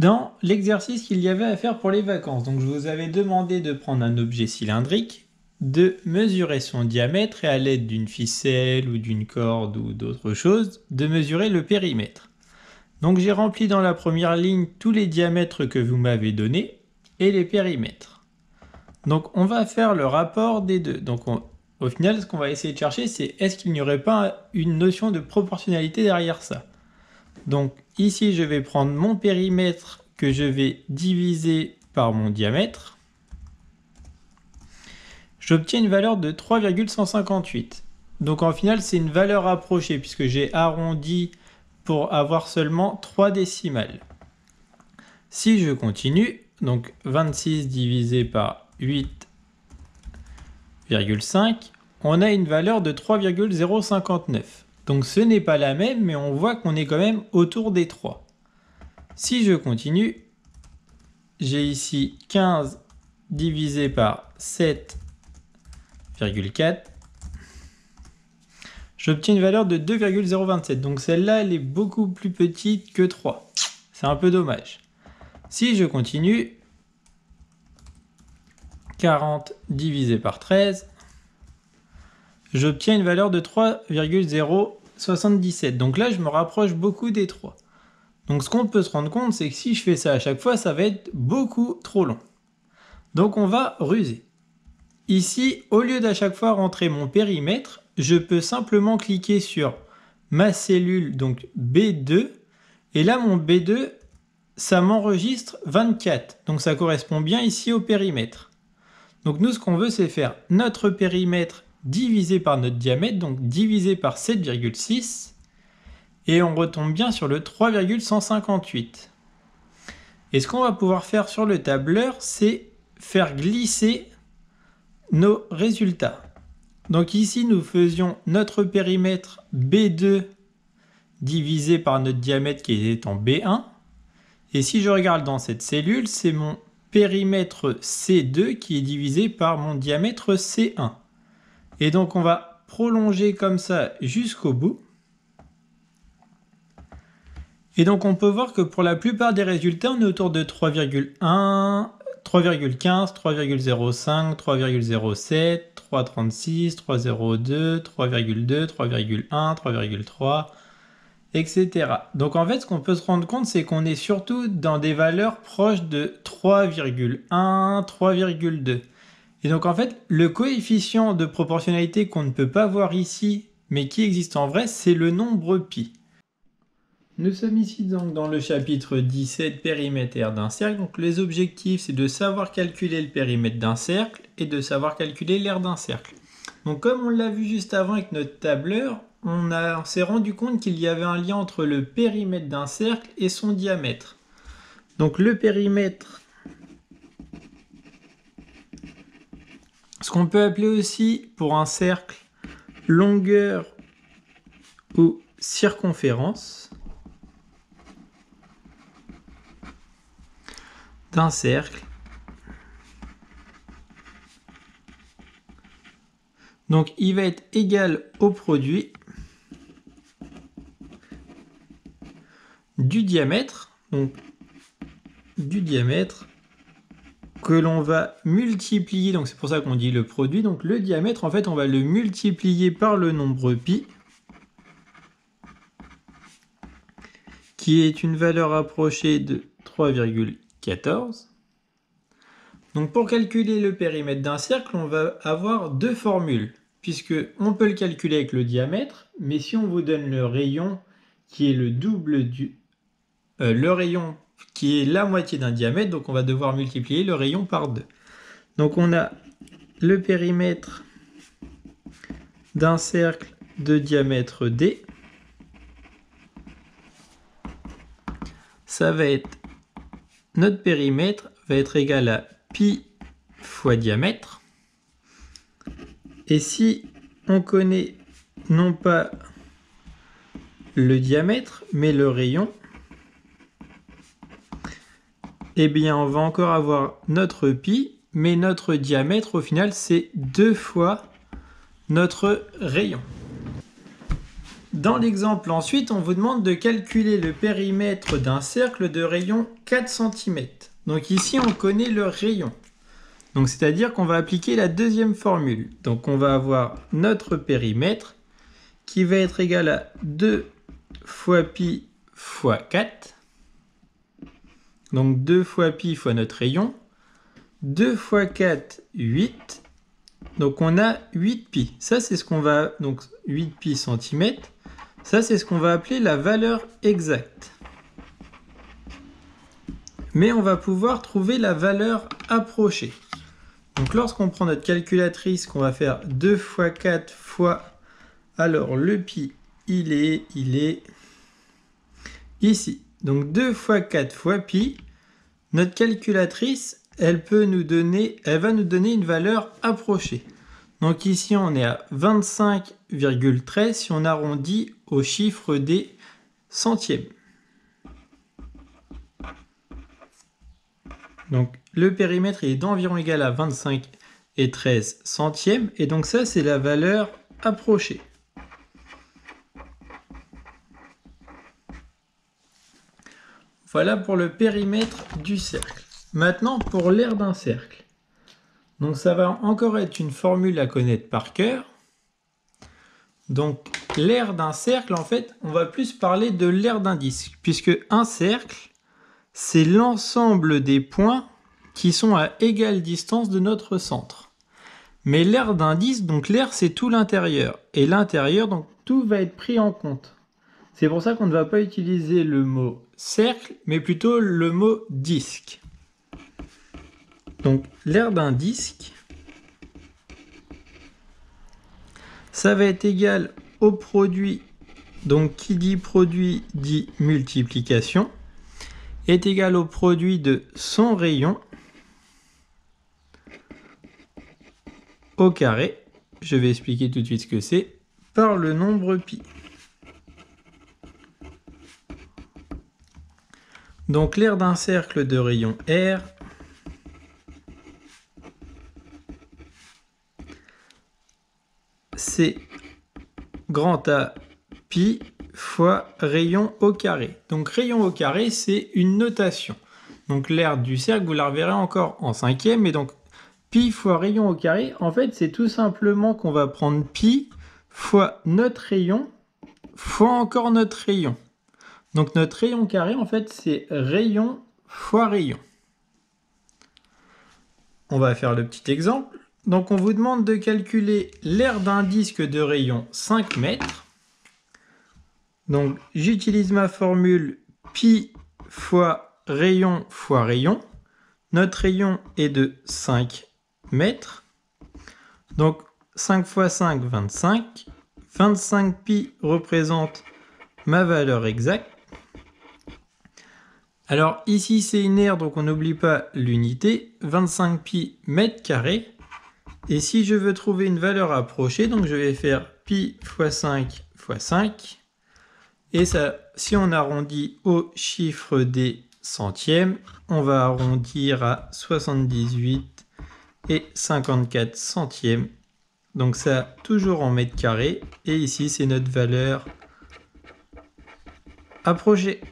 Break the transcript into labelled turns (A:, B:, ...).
A: dans l'exercice qu'il y avait à faire pour les vacances. Donc je vous avais demandé de prendre un objet cylindrique, de mesurer son diamètre et à l'aide d'une ficelle ou d'une corde ou d'autre chose, de mesurer le périmètre. Donc j'ai rempli dans la première ligne tous les diamètres que vous m'avez donnés et les périmètres. Donc on va faire le rapport des deux. Donc au final, ce qu'on va essayer de chercher, c'est est-ce qu'il n'y aurait pas une notion de proportionnalité derrière ça. Donc ici, je vais prendre mon périmètre que je vais diviser par mon diamètre. J'obtiens une valeur de 3,158. Donc en final, c'est une valeur approchée puisque j'ai arrondi pour avoir seulement 3 décimales. Si je continue, donc 26 divisé par 8,5, on a une valeur de 3,059. Donc ce n'est pas la même, mais on voit qu'on est quand même autour des 3. Si je continue, j'ai ici 15 divisé par 7,4. J'obtiens une valeur de 2,027. Donc celle-là, elle est beaucoup plus petite que 3. C'est un peu dommage. Si je continue, 40 divisé par 13, j'obtiens une valeur de 3,077. Donc là, je me rapproche beaucoup des 3. Donc ce qu'on peut se rendre compte, c'est que si je fais ça à chaque fois, ça va être beaucoup trop long. Donc on va ruser. Ici, au lieu d'à chaque fois rentrer mon périmètre, je peux simplement cliquer sur ma cellule, donc B2. Et là, mon B2, ça m'enregistre 24. Donc ça correspond bien ici au périmètre. Donc nous, ce qu'on veut, c'est faire notre périmètre divisé par notre diamètre, donc divisé par 7,6. Et on retombe bien sur le 3,158. Et ce qu'on va pouvoir faire sur le tableur, c'est faire glisser nos résultats. Donc ici, nous faisions notre périmètre B2 divisé par notre diamètre qui est en B1. Et si je regarde dans cette cellule, c'est mon périmètre C2 qui est divisé par mon diamètre C1. Et donc on va prolonger comme ça jusqu'au bout. Et donc on peut voir que pour la plupart des résultats, on est autour de 3,1, 3,15, 3,05, 3,07, 3,36, 3,02, 3,2, 3,1, 3,3, etc. Donc en fait, ce qu'on peut se rendre compte, c'est qu'on est surtout dans des valeurs proches de 3,1, 3,2. Et donc en fait, le coefficient de proportionnalité qu'on ne peut pas voir ici, mais qui existe en vrai, c'est le nombre pi. Nous sommes ici donc dans le chapitre 17, périmètre et aire d'un cercle. Donc les objectifs, c'est de savoir calculer le périmètre d'un cercle et de savoir calculer l'aire d'un cercle. Donc comme on l'a vu juste avant avec notre tableur, on s'est rendu compte qu'il y avait un lien entre le périmètre d'un cercle et son diamètre. Donc le périmètre, ce qu'on peut appeler aussi pour un cercle longueur ou circonférence d'un cercle. Donc il va être égal au produit du diamètre, donc du diamètre que l'on va multiplier, donc c'est pour ça qu'on dit le produit, donc le diamètre en fait on va le multiplier par le nombre pi, qui est une valeur approchée de 3,14. Donc pour calculer le périmètre d'un cercle, on va avoir deux formules, puisque on peut le calculer avec le diamètre, mais si on vous donne le rayon qui est le double le rayon qui est la moitié d'un diamètre, donc on va devoir multiplier le rayon par 2. Donc on a le périmètre d'un cercle de diamètre D. Ça va être, notre périmètre va être égal à pi fois diamètre. Et si on connaît non pas le diamètre, mais le rayon, eh bien on va encore avoir notre pi, mais notre diamètre au final c'est 2 fois notre rayon. Dans l'exemple ensuite, on vous demande de calculer le périmètre d'un cercle de rayon 4 cm. Donc ici, on connaît le rayon. Donc c'est-à-dire qu'on va appliquer la deuxième formule. Donc on va avoir notre périmètre qui va être égal à 2 fois pi fois 4. Donc 2 fois pi fois notre rayon. 2 fois 4, 8. Donc on a 8 pi. Ça c'est ce qu'on va... Donc 8 pi centimètres. Ça c'est ce qu'on va appeler la valeur exacte. Mais on va pouvoir trouver la valeur approchée. Donc lorsqu'on prend notre calculatrice, qu'on va faire 2 fois 4 fois... Alors le pi, il est ici. Donc 2 fois 4 fois pi. Notre calculatrice, elle va nous donner une valeur approchée. Donc ici, on est à 25,13 si on arrondit au chiffre des centièmes. Donc le périmètre est d'environ égal à 25,13 centièmes. Et donc ça, c'est la valeur approchée. Voilà pour le périmètre du cercle. Maintenant, pour l'aire d'un cercle. Donc ça va encore être une formule à connaître par cœur. Donc l'aire d'un cercle, en fait, on va plus parler de l'aire d'un disque. Puisque un cercle, c'est l'ensemble des points qui sont à égale distance de notre centre. Mais l'aire d'un disque, donc l'aire, c'est tout l'intérieur. Et l'intérieur, donc tout va être pris en compte. C'est pour ça qu'on ne va pas utiliser le mot cercle, mais plutôt le mot disque. Donc l'aire d'un disque, ça va être égal au produit, donc qui dit produit dit multiplication, est égal au produit de son rayon au carré, je vais expliquer tout de suite ce que c'est, par le nombre pi. Donc l'aire d'un cercle de rayon R c'est grand A pi fois rayon au carré. Donc rayon au carré, c'est une notation. Donc l'aire du cercle, vous la reverrez encore en cinquième. Et donc pi fois rayon au carré, en fait, c'est tout simplement qu'on va prendre pi fois notre rayon fois encore notre rayon. Donc notre rayon carré, en fait, c'est rayon fois rayon. On va faire le petit exemple. Donc on vous demande de calculer l'aire d'un disque de rayon 5 mètres. Donc j'utilise ma formule pi fois rayon fois rayon. Notre rayon est de 5 mètres. Donc 5 fois 5, 25. 25 pi représente ma valeur exacte. Alors ici c'est une aire, donc on n'oublie pas l'unité. 25 pi mètres carrés. Et si je veux trouver une valeur approchée, donc je vais faire pi fois 5 fois 5. Et ça, si on arrondit au chiffre des centièmes, on va arrondir à 78 et 54 centièmes. Donc ça, toujours en mètres carrés. Et ici, c'est notre valeur approchée.